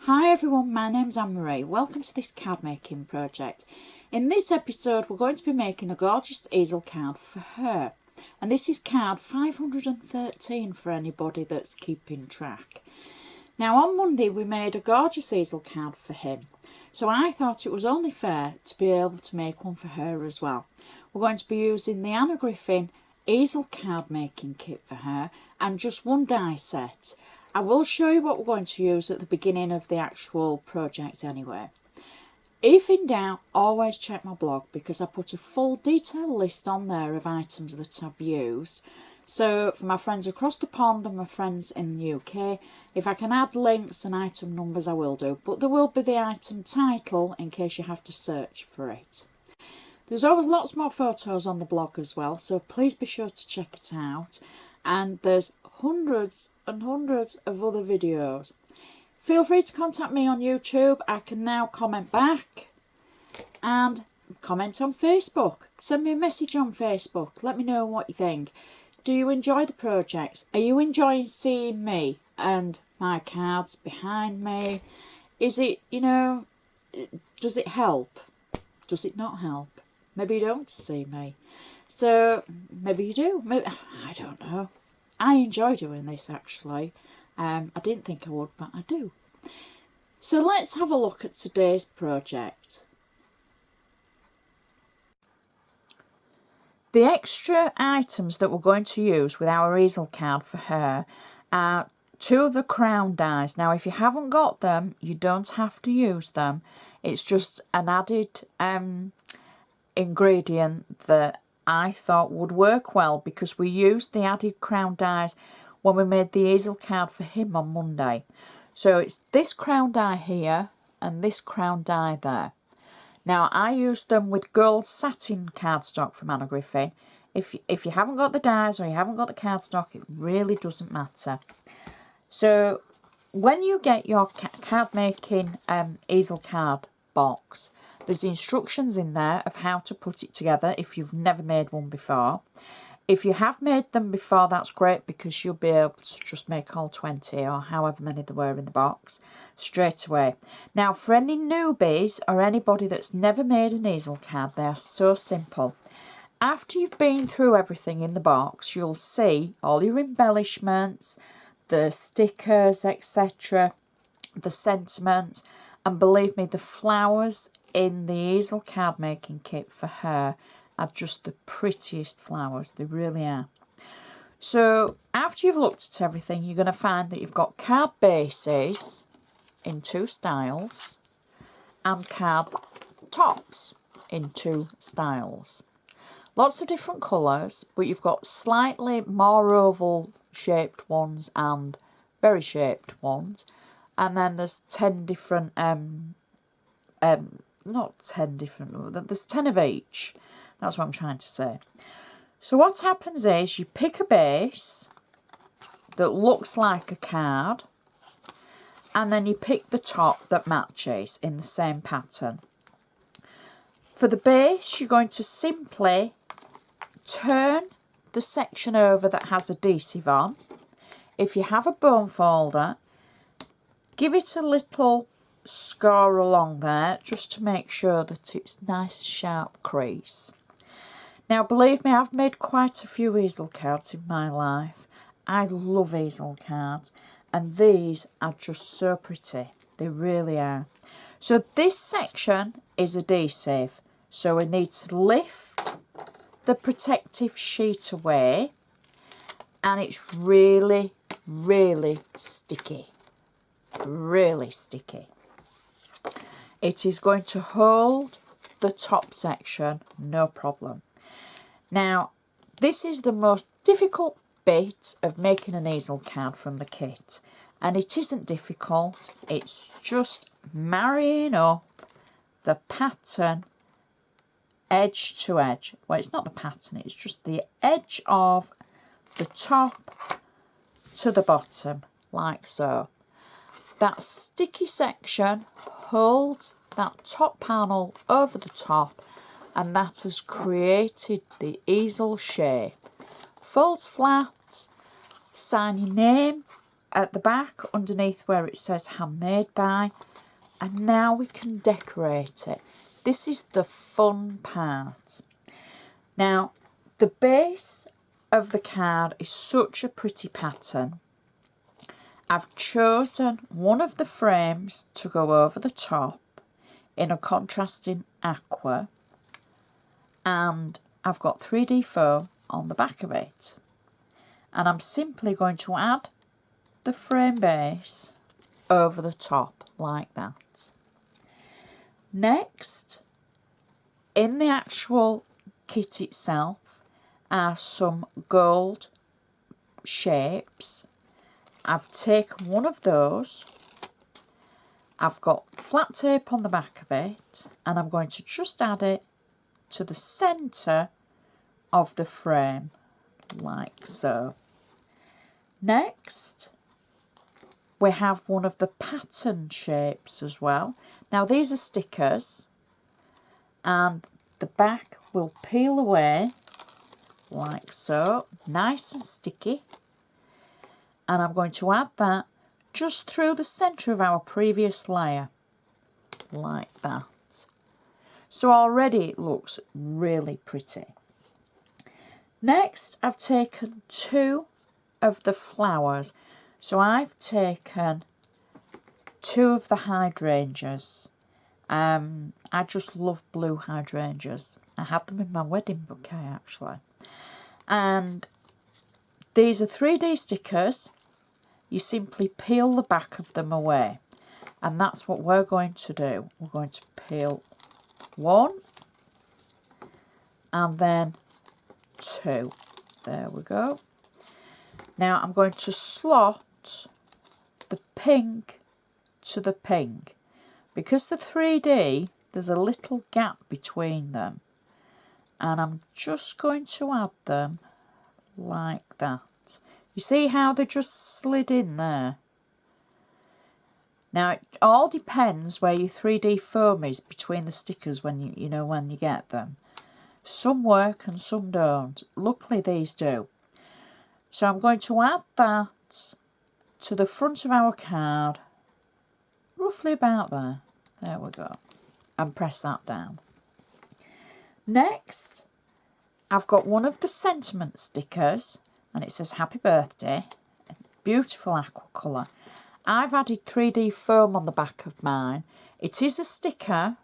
Hi everyone, my name's Anne-Marie. Welcome to this card making project. In this episode we're going to be making a gorgeous easel card for her. And this is card 513 for anybody that's keeping track. Now on Monday we made a gorgeous easel card for him. So I thought it was only fair to be able to make one for her as well. We're going to be using the Anna Griffin easel card making kit for her and just one die set. I will show you what we're going to use at the beginning of the actual project anyway. If in doubt, always check my blog because I put a full detailed list on there of items that I've used. So for my friends across the pond and my friends in the UK, if I can add links and item numbers I will do, but there will be the item title in case you have to search for it. There's always lots more photos on the blog as well, so please be sure to check it out. And there's hundreds and hundreds of other videos. Feel free to contact me on YouTube. I can now comment back and comment on Facebook. Send me a message on Facebook. Let me know what you think. Do you enjoy the projects? Are you enjoying seeing me and my cards behind me? Is it, does it help? Does it not help? Maybe you don't want to see me. So maybe you do. Maybe, I don't know. I enjoy doing this actually. I didn't think I would, but I do. So let's have a look at today's project. The extra items that we're going to use with our easel card for her are two of the crown dies. Now if you haven't got them, you don't have to use them. It's just an added ingredient that I thought would work well because we used the added crown dies when we made the easel card for him on Monday. So it's this crown die here and this crown die there. Now I used them with gold satin cardstock from Anna Griffin. If you haven't got the dies or you haven't got the cardstock, it really doesn't matter. So when you get your card making easel card box, there's instructions in there of how to put it together if you've never made one before. If you have made them before, that's great because you'll be able to just make all 20 or however many there were in the box straight away. Now for any newbies or anybody that's never made an easel card, they are so simple. After you've been through everything in the box, you'll see all your embellishments, the stickers, etc., the sentiments, and believe me, the flowers in the easel card making kit for her are just the prettiest flowers. They really are. So after you've looked at everything, you're going to find that you've got card bases in two styles and card tops in two styles. Lots of different colours, but you've got slightly more oval shaped ones and very shaped ones. And then there's 10 different not 10 different, there's 10 of each. That's what I'm trying to say. So what happens is you pick a base that looks like a card and then you pick the top that matches in the same pattern. For the base, you're going to simply turn the section over that has adhesive on. If you have a bone folder, give it a little score along there just to make sure that it's nice sharp crease. Now believe me, I've made quite a few easel cards in my life. I love easel cards and these are just so pretty. They really are. So this section is adhesive, so we need to lift the protective sheet away and it's really, really sticky. Really sticky. It is going to hold the top section, no problem. Now, this is the most difficult bit of making an easel card from the kit. And it isn't difficult, it's just marrying up the pattern edge to edge. Well, it's not the pattern, it's just the edge of the top to the bottom, like so. That sticky section holds that top panel over the top and that has created the easel shape. Folds flat, sign your name at the back underneath where it says handmade by, and now we can decorate it. This is the fun part. Now, the base of the card is such a pretty pattern. I've chosen one of the frames to go over the top in a contrasting aqua, and I've got 3D foam on the back of it. And I'm simply going to add the frame base over the top like that. Next, in the actual kit itself are some gold shapes. I've taken one of those. I've got flat tape on the back of it, and I'm going to just add it to the centre of the frame like so. Next, we have one of the pattern shapes as well. Now these are stickers, and the back will peel away like so, nice and sticky. And I'm going to add that just through the centre of our previous layer, like that. So already it looks really pretty. Next, I've taken two of the flowers. So I've taken two of the hydrangeas. I just love blue hydrangeas. I had them in my wedding bouquet actually. And these are 3D stickers. You simply peel the back of them away. And that's what we're going to do. We're going to peel one and then two. There we go. Now I'm going to slot the pink to the pink. Because the 3D, there's a little gap between them. And I'm just going to add them like that. You see how they just slid in there? Now, it all depends where your 3D foam is between the stickers when you know when you get them. Some work and some don't. Luckily, these do. So I'm going to add that to the front of our card, roughly about there. There we go. And press that down. Next, I've got one of the sentiment stickers, and it says happy birthday. Beautiful aqua colour. I've added 3D foam on the back of mine. It is a sticker,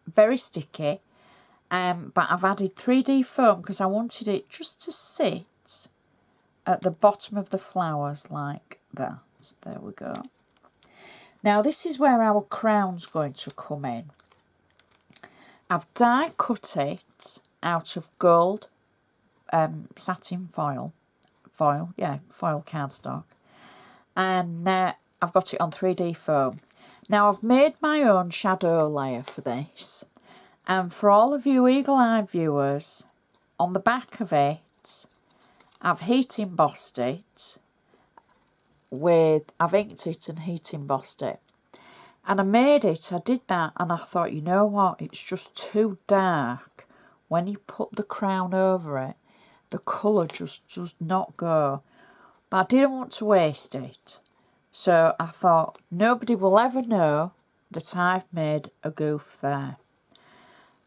very sticky, but I've added 3D foam because I wanted it just to sit at the bottom of the flowers like that. There we go. Now this is where our crown's going to come in. I've die cut it out of gold satin foil cardstock, and I've got it on 3D foam. Now I've made my own shadow layer for this, and for all of you eagle-eyed viewers, on the back of it I've heat embossed it I've inked it and heat embossed it. And I did that, and I thought, you know what, it's just too dark. When you put the crown over it, the colour just does not go. But I didn't want to waste it. So I thought, nobody will ever know that I've made a goof there.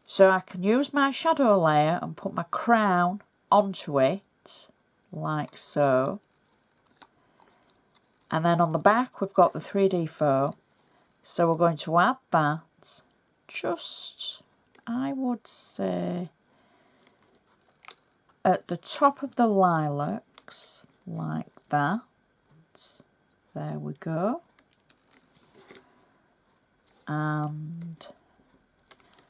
So I can use my shadow layer and put my crown onto it, like so. And then on the back we've got the 3D foam. So we're going to add that just, I would say, at the top of the lilacs, like that. There we go. And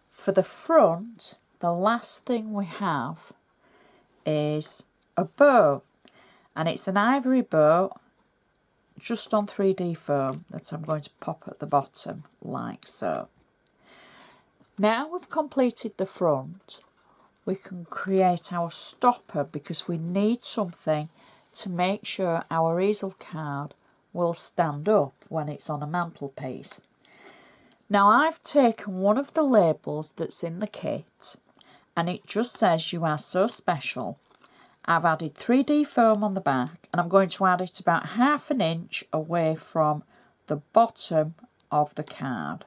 for the front, the last thing we have is a bow. And it's an ivory bow, just on 3D foam, that I'm going to pop at the bottom, like so. Now we've completed the front, we can create our stopper, because we need something to make sure our easel card will stand up when it's on a mantelpiece. Now I've taken one of the labels that's in the kit, and it just says "You are so special," I've added 3D foam on the back, and I'm going to add it about 1/2 inch away from the bottom of the card.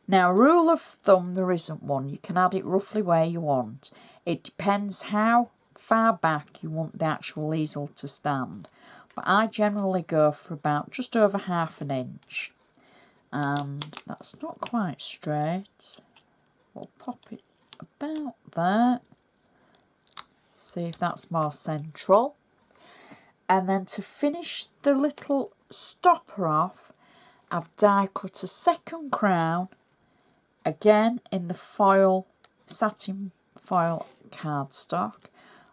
Now, rule of thumb, there isn't one. You can add it roughly where you want. It depends how far back you want the actual easel to stand. But I generally go for about just over 1/2 inch. And that's not quite straight. We'll pop it about there. See if that's more central. And then to finish the little stopper off, I've die cut a second crown, again in the foil, satin foil cardstock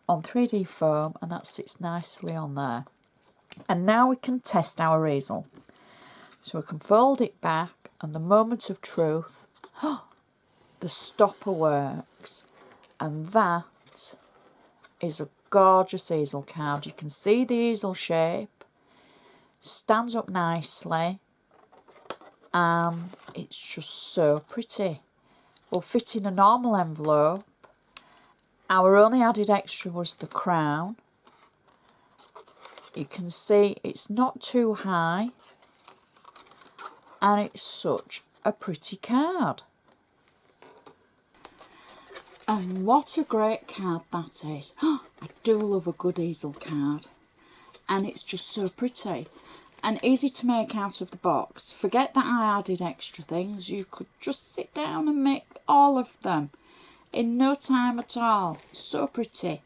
on 3D foam, and that sits nicely on there. And now we can test our easel. So we can fold it back, and the moment of truth, the stopper works. And that is a gorgeous easel card. You can see the easel shape, stands up nicely, and it's just so pretty. Will fit in a normal envelope. Our only added extra was the crown. You can see it's not too high, and it's such a pretty card. And what a great card that is. I do love a good easel card. And it's just so pretty and easy to make out of the box. Forget that I added extra things. You could just sit down and make all of them in no time at all. So pretty.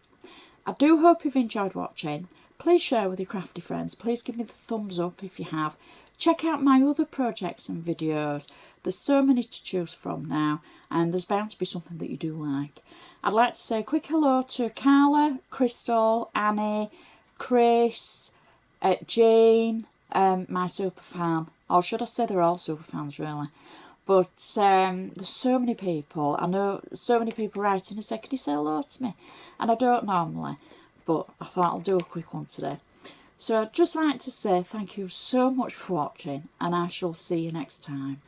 I do hope you've enjoyed watching. Please share with your crafty friends. Please give me the thumbs up if you have. Check out my other projects and videos. There's so many to choose from now, and there's bound to be something that you do like. I'd like to say a quick hello to Carla, Crystal, Annie, Chris, Jane, my super fan. Or should I say they're all super fans, really. But there's so many people. I know so many people writing and say, can you say hello to me? And I don't normally, but I thought I'll do a quick one today. So I'd just like to say thank you so much for watching, and I shall see you next time.